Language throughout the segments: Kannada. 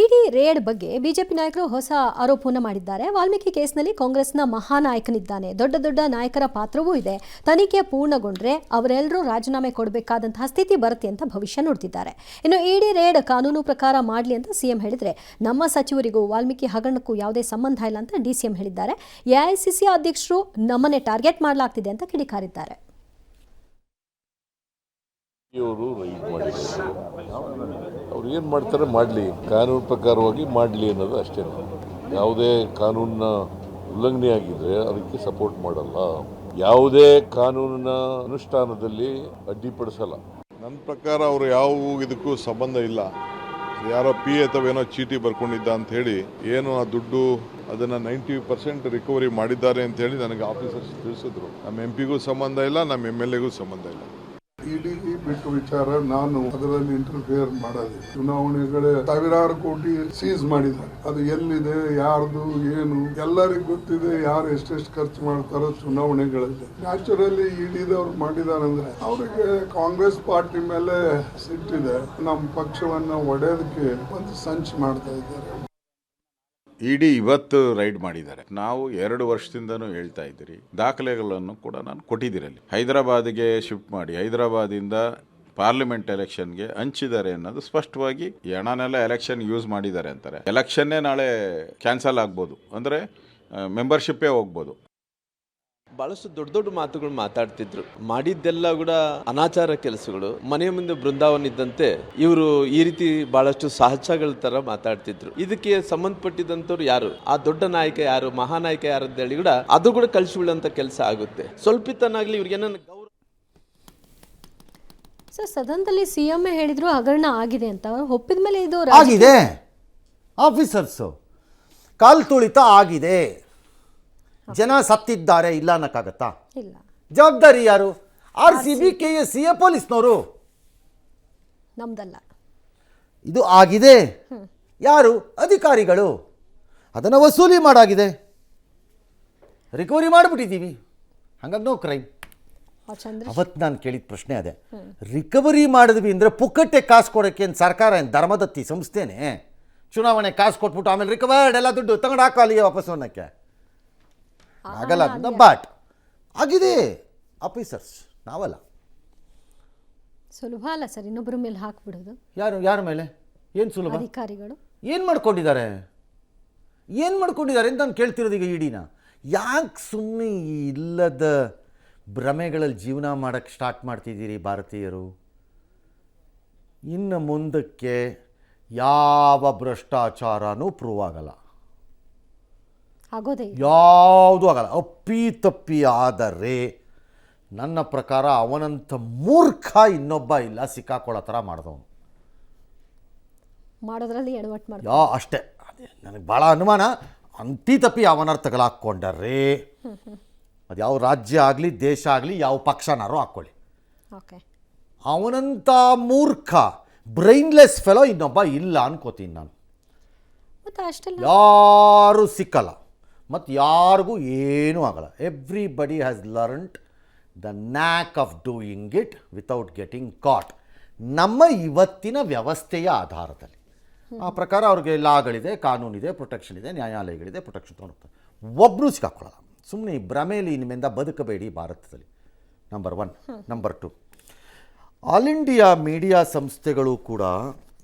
ಇಡಿ ರೇಡ್ ಬಗ್ಗೆ ಬಿಜೆಪಿ ನಾಯಕರು ಹೊಸ ಆರೋಪವನ್ನು ಮಾಡಿದ್ದಾರೆ. ವಾಲ್ಮೀಕಿ ಕೇಸ್ನಲ್ಲಿ ಕಾಂಗ್ರೆಸ್ನ ಮಹಾನಾಯಕನಿದ್ದಾನೆ, ದೊಡ್ಡ ದೊಡ್ಡ ನಾಯಕರ ಪಾತ್ರವೂ ಇದೆ. ತನಿಖೆ ಪೂರ್ಣಗೊಂಡ್ರೆ ಅವರೆಲ್ಲರೂ ರಾಜೀನಾಮೆ ಕೊಡಬೇಕಾದಂತಹ ಸ್ಥಿತಿ ಬರುತ್ತೆ ಅಂತ ಭವಿಷ್ಯ ನೋಡ್ತಿದ್ದಾರೆ. ಇನ್ನು ಇಡಿ ರೇಡ್ ಕಾನೂನು ಪ್ರಕಾರ ಮಾಡಲಿ ಅಂತ ಸಿಎಂ ಹೇಳಿದ್ರೆ, ನಮ್ಮ ಸಚಿವರಿಗೂ ವಾಲ್ಮೀಕಿ ಹಗರಣಕ್ಕೂ ಯಾವುದೇ ಸಂಬಂಧ ಇಲ್ಲ ಅಂತ ಡಿಸಿಎಂ ಹೇಳಿದ್ದಾರೆ. ಎಐಸಿಸಿ ಅಧ್ಯಕ್ಷರು ನಮ್ಮನ್ನೇ ಟಾರ್ಗೆಟ್ ಮಾಡಲಾಗ್ತಿದೆ ಅಂತ ಕಿಡಿಕಾರಿದ್ದಾರೆ. ಇವರು ರೈಡ್ ಮಾಡಿದ್ದಾರೆ, ಅವ್ರು ಏನು ಮಾಡ್ತಾರೆ ಮಾಡಲಿ, ಕಾನೂನು ಪ್ರಕಾರವಾಗಿ ಮಾಡಲಿ ಅನ್ನೋದು ಅಷ್ಟೇ. ಯಾವುದೇ ಕಾನೂನಿನ ಉಲ್ಲಂಘನೆ ಆಗಿದ್ರೆ ಅದಕ್ಕೆ ಸಪೋರ್ಟ್ ಮಾಡಲ್ಲ, ಯಾವುದೇ ಕಾನೂನಿನ ಅನುಷ್ಠಾನದಲ್ಲಿ ಅಡ್ಡಿಪಡಿಸಲ್ಲ. ನನ್ನ ಪ್ರಕಾರ ಅವರು ಯಾವ ಇದಕ್ಕೂ ಸಂಬಂಧ ಇಲ್ಲ. ಯಾರೋ ಪಿ ಅಥವಾ ಏನೋ ಚೀಟಿ ಬರ್ಕೊಂಡಿದ್ದ ಅಂತ ಹೇಳಿ ಏನು ಆ ದುಡ್ಡು ಅದನ್ನು 90% ರಿಕವರಿ ಮಾಡಿದ್ದಾರೆ ಅಂತ ಹೇಳಿ ನನಗೆ ಆಫೀಸರ್ಸ್ ತಿಳಿಸಿದ್ರು. ನಮ್ಮ MP ಗೂ ಸಂಬಂಧ ಇಲ್ಲ, ನಮ್ಮ MLA ಗೂ ಸಂಬಂಧ ಇಲ್ಲ. ಇಡಿ ಬಿಟ್ಟು ವಿಚಾರ ನಾನು ಅದರಲ್ಲಿ ಇಂಟರ್ಫಿಯರ್ ಮಾಡೋದಿಲ್ಲ. ಚುನಾವಣೆಗಳೇ ಸಾವಿರಾರು ಕೋಟಿ ಸೀಸ್ ಮಾಡಿದ್ದಾರೆ. ಅದು ಎಲ್ಲಿದೆ, ಯಾರ್ದು, ಏನು ಎಲ್ಲರಿಗೂ ಗೊತ್ತಿದೆ. ಯಾರು ಎಷ್ಟೆಷ್ಟು ಖರ್ಚು ಮಾಡ್ತಾರೋ ಚುನಾವಣೆಗಳಲ್ಲಿ. ನ್ಯಾಚುರಲಿ ಇಡಿದವ್ರು ಮಾಡಿದ್ದಾರೆ ಅಂದ್ರೆ ಅವರಿಗೆ ಕಾಂಗ್ರೆಸ್ ಪಾರ್ಟಿ ಮೇಲೆ ಸಿಟ್ಟಿದೆ. ನಮ್ಮ ಪಕ್ಷವನ್ನ ಒಡೆಯೋದಕ್ಕೆ ಒಂದು ಸಂಚು ಮಾಡ್ತಾ ಇದ್ದಾರೆ. ಇಡಿ ಇವತ್ತು ರೈಡ್ ಮಾಡಿದ್ದಾರೆ. ನಾವು 2 ವರ್ಷದಿಂದನೂ ಹೇಳ್ತಾ ಇದ್ದೀರಿ, ದಾಖಲೆಗಳನ್ನು ಕೂಡ ನಾನು ಕೊಟ್ಟಿದ್ದೀರಲ್ಲಿ. ಹೈದರಾಬಾದ್ಗೆ ಶಿಫ್ಟ್ ಮಾಡಿ ಹೈದರಾಬಾದಿಂದ ಪಾರ್ಲಿಮೆಂಟ್ ಎಲೆಕ್ಷನ್ಗೆ ಹಂಚಿದ್ದಾರೆ ಅನ್ನೋದು ಸ್ಪಷ್ಟವಾಗಿ. ಹಣನೆಲ್ಲ ಎಲೆಕ್ಷನ್ ಯೂಸ್ ಮಾಡಿದ್ದಾರೆ ಅಂತಾರೆ. ಎಲೆಕ್ಷನ್ನೇ ನಾಳೆ ಕ್ಯಾನ್ಸಲ್ ಆಗ್ಬೋದು, ಅಂದರೆ ಮೆಂಬರ್ಶಿಪ್ಪೇ ಹೋಗ್ಬೋದು. ಬಹಳಷ್ಟು ದೊಡ್ಡ ದೊಡ್ಡ ಮಾತುಗಳು ಮಾತಾಡ್ತಿದ್ರು. ಮಾಡಿದ್ದೆಲ್ಲ ಕೂಡ ಅನಾಚಾರ ಕೆಲಸಗಳು. ಮನೆ ಮುಂದೆ ಬೃಂದಾವನ ಇದ್ದಂತೆ ಇವರು ಈ ರೀತಿ ಬಹಳಷ್ಟು ಸಹಜಗಳ ತರ ಮಾತಾಡ್ತಿದ್ರು. ಇದಕ್ಕೆ ಸಂಬಂಧಪಟ್ಟಿದಂತವ್ರು ಯಾರು, ಆ ದೊಡ್ಡ ನಾಯಕ ಯಾರು, ಮಹಾನಾಯಕ ಯಾರು ಅಂತ ಹೇಳಿ ಕೂಡ ಅದು ಕೂಡ ಕಳಿಸಿಬಿಡುವಂತ ಕೆಲಸ ಆಗುತ್ತೆ. ಸ್ವಲ್ಪಿತನಾಗ್ಲಿ ಇವ್ರಿಗೆ ಏನನ್ನ ಗೌರವ. ಸರ್, ಸದನದಲ್ಲಿ ಸಿಎಂ ಹೇಳಿದ್ರು ಹಗರಣ ಆಗಿದೆ ಅಂತ. ಒಪ್ಪಿದ ಮೇಲೆ ಇದು ಆಗಿದೆ, ಆಫೀಸರ್ಸು ಕಾಲ್ ತುಳಿತ ಆಗಿದೆ, ಜನ ಸತ್ತಿದ್ದಾರೆ, ಇಲ್ಲ ಅನ್ನಕ್ಕಾಗತ್ತಾ? ಇಲ್ಲ. ಜವಾಬ್ದಾರಿ ಯಾರು? RCB, KSCA, ಪೊಲೀಸ್ನವರು. ನಮ್ದಲ್ಲ. ಇದು ಆಗಿದೆ. ಯಾರು? ಅಧಿಕಾರಿಗಳು. ಅದನ್ನು ವಸೂಲಿ ಮಾಡಾಗಿದೆ, ರಿಕವರಿ ಮಾಡಿಬಿಟ್ಟಿದ್ದೀವಿ. ಹಾಗಾಗಿ ನೋ ಕ್ರೈಮ್. ಅವತ್ತು ನಾನು ಕೇಳಿದ ಪ್ರಶ್ನೆ ಅದೇ, ರಿಕವರಿ ಮಾಡಿದ್ವಿ ಅಂದರೆ ಪುಕ್ಕಟ್ಟೆ ಕಾಸು ಕೊಡೋಕ್ಕೆ ಏನು ಸರ್ಕಾರ ಏನು ಧರ್ಮದತ್ತಿ ಸಂಸ್ಥೆನೇ? ಚುನಾವಣೆ ಕಾಸು ಕೊಟ್ಬಿಟ್ಟು ಆಮೇಲೆ ರಿಕವರ್ಡ್ ಎಲ್ಲ ದುಡ್ಡು ತಗೊಂಡು ಹಾಕೋ ಅಲ್ಲಿಗೆ ವಾಪಸ್ ಅನ್ನೋಕ್ಕೆ ಆಗಲ್ಲ. ಅದನ್ನ ಬಟ್ ಆಗಿದೆ. ಆಫೀಸರ್ಸ್ ನಾವಲ್ಲ. ಸುಲಭ ಅಲ್ಲ ಸರ್ ಇನ್ನೊಬ್ಬರ ಮೇಲೆ ಹಾಕ್ಬಿಡೋದು. ಯಾರ ಮೇಲೆ? ಏನು ಸುಲಭ? ಅಧಿಕಾರಿಗಳು ಏನು ಮಾಡ್ಕೊಂಡಿದ್ದಾರೆ ಅಂತ ನಾನು ಕೇಳ್ತಿರೋದು. ಈಗ ಇಡಿನ ಯಾಕೆ ಸುಮ್ಮನೆ ಇಲ್ಲದ ಭ್ರಮೆಗಳಲ್ಲಿ ಜೀವನ ಮಾಡೋಕ್ಕೆ ಸ್ಟಾರ್ಟ್ ಮಾಡ್ತಿದ್ದೀರಿ ಭಾರತೀಯರು? ಇನ್ನು ಮುಂದಕ್ಕೆ ಯಾವ ಭ್ರಷ್ಟಾಚಾರನೂ ಪ್ರೂವ್ ಆಗಲ್ಲ, ಯಾವುದೂ ಆಗಲ್ಲ. ಅಪ್ಪಿ ಆದರೆ ನನ್ನ ಪ್ರಕಾರ ಅವನಂಥ ಮೂರ್ಖ ಇನ್ನೊಬ್ಬ ಇಲ್ಲ, ಸಿಕ್ಕಾಕೊಳ್ಳೋ ಥರ ಮಾಡಿದವನು ಮಾಡೋದ್ರಲ್ಲಿ ಎಡವಟ್ಟು ಮಾಡಿ ಅಷ್ಟೇ. ಅದೇ ನನಗೆ ಭಾಳ ಅನುಮಾನ. ತಪ್ಪಿ ಅವನಾರು ತಗಲಾಕ್ಕೊಂಡರೆ ಅದು ಯಾವ ರಾಜ್ಯ ಆಗಲಿ, ದೇಶ ಆಗಲಿ, ಯಾವ ಪಕ್ಷನಾರು ಹಾಕ್ಕೊಳ್ಳಿ, ಅವನಂಥ ಮೂರ್ಖ ಬ್ರೈನ್ಲೆಸ್ ಫೆಲೋ ಇನ್ನೊಬ್ಬ ಇಲ್ಲ ಅನ್ಕೋತೀನಿ ನಾನು. ಯಾರೂ ಸಿಕ್ಕಲ್ಲ ಮತ್ತು ಯಾರಿಗೂ ಏನೂ ಆಗಲ್ಲ. Everybody has learned the knack of doing it without getting caught. ನಮ್ಮ ಇವತ್ತಿನ ವ್ಯವಸ್ಥೆಯ ಆಧಾರದಲ್ಲಿ ಆ ಪ್ರಕಾರ ಅವ್ರಿಗೆ ಲಾಗಳಿದೆ, ಕಾನೂನಿದೆ, ಪ್ರೊಟೆಕ್ಷನ್ ಇದೆ, ನ್ಯಾಯಾಲಯಗಳಿದೆ, ಪ್ರೊಟೆಕ್ಷನ್ ತೊಗೊಂಡು ಹೋಗ್ತಾರೆ. ಒಬ್ಬರೂ ಸಿಕ್ಕಾಕೊಳ್ಳಲ್ಲ. ಸುಮ್ಮನೆ ಈ ಭ್ರಮೆಯಲ್ಲಿ ಇನ್ಮೇಲಿಂದ ಬದುಕಬೇಡಿ ಭಾರತದಲ್ಲಿ. Number 1. Number 2, all India media ಸಂಸ್ಥೆಗಳು ಕೂಡ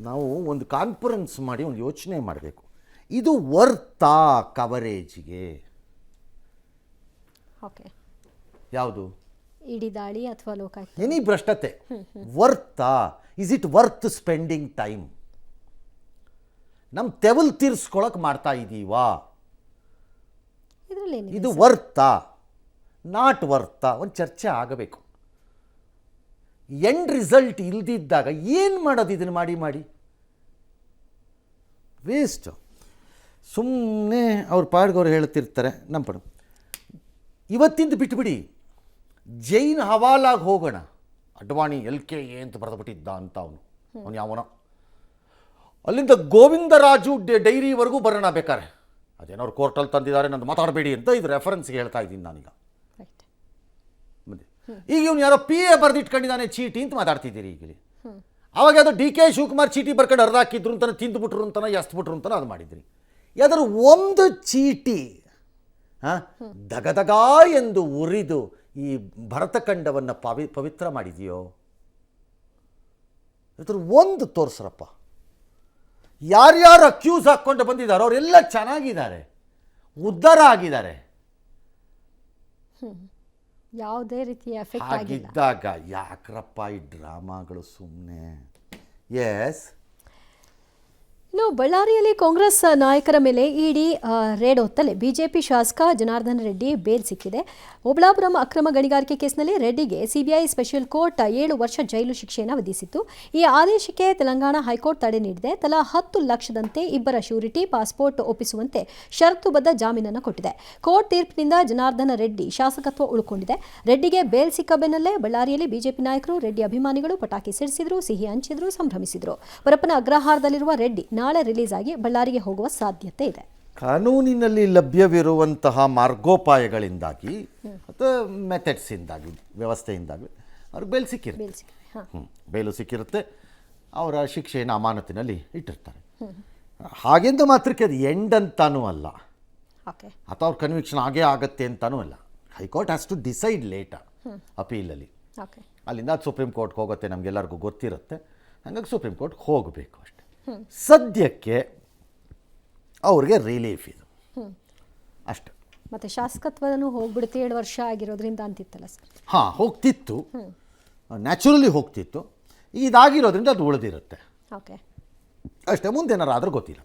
ನಾವು ಒಂದು ಕಾನ್ಫರೆನ್ಸ್ ಮಾಡಿ ಒಂದು ಯೋಚನೆ ಮಾಡಬೇಕು. ಇದು ವರ್ತಾ ಕವರೇಜ್ಗೆ? ಯಾವುದು? ಇಡಿ ದಾಳಿ ಅಥವಾ ಲೋಕಾಯುಕ್ತ ಎನಿ ಭ್ರಷ್ಟತೆ ವರ್ತಾ? Is it worth spending time? ನಮ್ಮ ತೆವಲ್ ತೀರ್ಸ್ಕೊಳಕ್ಕೆ ಮಾಡ್ತಾ ಇದ್ದೀವಾ? ಇದು ವರ್ತಾ ನಾಟ್ ವರ್ತಾ? ಒಂದು ಚರ್ಚೆ ಆಗಬೇಕು. ಎಂಡ್ ರಿಸಲ್ಟ್ ಇಲ್ದಿದ್ದಾಗ ಏನು ಮಾಡೋದು? ಇದನ್ನು ಮಾಡಿ ವೇಸ್ಟ್. ಸುಮ್ಮನೆ ಅವ್ರ ಪಾಡ್ಗವ್ರು ಹೇಳ್ತಿರ್ತಾರೆ. ನಮ್ಮ ಪಡು ಇವತ್ತಿಂದ ಬಿಟ್ಬಿಡಿ, ಜೈನ್ ಹವಾಲಾಗಿ ಹೋಗೋಣ. ಅಡ್ವಾಣಿ LKA ಅಂತ ಬರೆದುಬಿಟ್ಟಿದ್ದ ಅಂತ ಅವನು ಯಾವನೋ. ಅಲ್ಲಿಂದ ಗೋವಿಂದರಾಜು ಡೈರಿವರೆಗೂ ಬರೋಣ ಬೇಕಾರೆ. ಅದೇನವ್ರು ಕೋರ್ಟಲ್ಲಿ ತಂದಿದ್ದಾರೆ, ನಂದು ಮಾತಾಡಬೇಡಿ ಅಂತ ಇದು ರೆಫರೆನ್ಸ್ಗೆ ಹೇಳ್ತಾ ಇದ್ದೀನಿ ನಾನೀಗ. ಈಗ ಇವನು ಯಾರೋ PA ಬರೆದಿಟ್ಕೊಂಡಿದ್ದಾನೆ ಚೀಟಿ ಅಂತ ಮಾತಾಡ್ತಿದ್ದೀರಿ. ಈಗ ಆವಾಗ ಅದು ಡಿ ಕೆ ಶಿವಕುಮಾರ್ ಚೀಟಿ ಬರ್ಕೊಂಡು ಹರಿದಾಕಿದ್ರು ಅಂತಾನೆ, ತಿಂದುಬಿಟ್ರು ಅಂತಾನೆ, ಎಸ್ಬಿಟ್ರು ಅಂತಾನೆ ಅದು ಮಾಡಿದ್ರಿ. ಯಾವ್ದಾದ್ರು ಒಂದು ಚೀಟಿ ದಗದಗ ಎಂದು ಉರಿದು ಈ ಭರತಖಂಡವನ್ನು ಪವಿತ್ರ ಮಾಡಿದೆಯೋ? ಯಾವ್ದಾದ್ರು ಒಂದು ತೋರಿಸ್ರಪ್ಪ. ಯಾರ್ಯಾರು ಅಕ್ಯೂಸ್ ಹಾಕ್ಕೊಂಡು ಬಂದಿದ್ದಾರೋ ಅವರೆಲ್ಲ ಚೆನ್ನಾಗಿದ್ದಾರೆ, ಉದ್ಧಾರ ಆಗಿದ್ದಾರೆ. ಯಾವುದೇ ರೀತಿಯ ಎಫೆಕ್ಟ್ ಆಗಿಲ್ಲ. ಹಾಗಿದ್ದಾಗ ಯಾಕ್ರಪ್ಪ ಈ ಡ್ರಾಮಾಗಳು ಸುಮ್ಮನೆ? ಎಸ್. ಇನ್ನು ಬಳ್ಳಾರಿಯಲ್ಲಿ ಕಾಂಗ್ರೆಸ್ ನಾಯಕರ ಮೇಲೆ ಇಡಿ ರೇಡ್ ಹೊತ್ತಲೇ ಬಿಜೆಪಿ ಶಾಸಕ ಜನಾರ್ದನ್ ರೆಡ್ಡಿ ಬೇಲ್ ಸಿಕ್ಕಿದೆ. ಓಬಳಾಪುರಂ ಅಕ್ರಮ ಗಣಿಗಾರಿಕೆ ಕೇಸ್ನಲ್ಲಿ ರೆಡ್ಡಿಗೆ ಸಿಬಿಐ ಸ್ಪೆಷಲ್ ಕೋರ್ಟ್ 7 ವರ್ಷ ಜೈಲು ಶಿಕ್ಷೆಯನ್ನು ವಿಧಿಸಿತ್ತು. ಈ ಆದೇಶಕ್ಕೆ ತೆಲಂಗಾಣ ಹೈಕೋರ್ಟ್ ತಡೆ ನೀಡಿದೆ. ತಲಾ 10 ಲಕ್ಷದಂತೆ ಇಬ್ಬರ ಶ್ಯೂರಿಟಿ ಪಾಸ್ಪೋರ್ಟ್ ಒಪ್ಪಿಸುವಂತೆ ಷರತ್ತುಬದ್ಧ ಜಾಮೀನನ್ನು ಕೊಟ್ಟಿದೆ. ಕೋರ್ಟ್ ತೀರ್ಪಿನಿಂದ ಜನಾರ್ದನ ರೆಡ್ಡಿ ಶಾಸಕತ್ವ ಉಳ್ಕೊಂಡಿದೆ. ರೆಡ್ಡಿಗೆ ಬೇಲ್ ಸಿಕ್ಕ ಬೆನ್ನಲ್ಲೇ ಬಳ್ಳಾರಿಯಲ್ಲಿ ಬಿಜೆಪಿ ನಾಯಕರು, ರೆಡ್ಡಿ ಅಭಿಮಾನಿಗಳು ಪಟಾಕಿ ಸಿಡಿಸಿದ್ರು, ಸಿಹಿ ಹಂಚಿದ್ರು, ಸಂಭ್ರಮಿಸಿದ್ರು. ಪರಪ್ಪನ ಅಗ್ರಹಾರದಲ್ಲಿರುವ ರೆಡ್ಡಿ ನಾಳೆ ರಿಲೀಸ್ ಆಗಿ ಬಳ್ಳಾರಿಗೆ ಹೋಗುವ ಸಾಧ್ಯತೆ ಇದೆ. ಕಾನೂನಿನಲ್ಲಿ ಲಭ್ಯವಿರುವಂತಹ ಮಾರ್ಗೋಪಾಯಗಳಿಂದಾಗಿ ಅಥವಾ ಮೆಥಡ್ಸಿಂದಾಗಿ, ವ್ಯವಸ್ಥೆಯಿಂದಾಗಿ ಅವ್ರಿಗೆ ಬೇಲ್ ಸಿಕ್ಕಿರುತ್ತೆ. ಬೇಲು ಸಿಕ್ಕಿರುತ್ತೆ, ಅವರ ಶಿಕ್ಷೆಯನ್ನು ಅಮಾನತಿನಲ್ಲಿ ಇಟ್ಟಿರ್ತಾರೆ. ಹಾಗೆಂದು ಮಾತ್ರಕ್ಕೆ ಅದು ಎಂಡ್ ಅಂತಾನೂ ಅಲ್ಲ, ಅಥವಾ ಅವ್ರ ಕನ್ವಿಕ್ಷನ್ ಆಗೇ ಆಗತ್ತೆ ಅಂತಾನೂ ಅಲ್ಲ. High court has to decide later ಅಪೀಲಲ್ಲಿ. ಅಲ್ಲಿಂದ ಅದು ಸುಪ್ರೀಂ ಕೋರ್ಟ್ಗೆ ಹೋಗುತ್ತೆ, ನಮಗೆಲ್ಲರಿಗೂ ಗೊತ್ತಿರುತ್ತೆ. ಹಾಗಾಗಿ ಸುಪ್ರೀಂ ಕೋರ್ಟ್ಗೆ ಹೋಗಬೇಕು ಅಷ್ಟೆ. ಸದ್ಯಕ್ಕೆ ಅವ್ರಿಗೆ ರಿಲೀಫ್ ಇದು ಅಷ್ಟೆ. ಮತ್ತೆ ಶಾಸಕತ್ವನೂ ಹೋಗ್ಬಿಡುತ್ತೆ 7 ವರ್ಷ ಆಗಿರೋದ್ರಿಂದ ಅಂತಿತ್ತಲ್ಲ ಸರ್. ಹೋಗ್ತಿತ್ತು, ನ್ಯಾಚುರಲಿ ಹೋಗ್ತಿತ್ತು. ಇದಾಗಿರೋದ್ರಿಂದ ಅದು ಉಳಿದಿರುತ್ತೆ ಓಕೆ ಅಷ್ಟೇ. ಮುಂದೇನಾರು ಆದರೂ ಗೊತ್ತಿಲ್ಲ.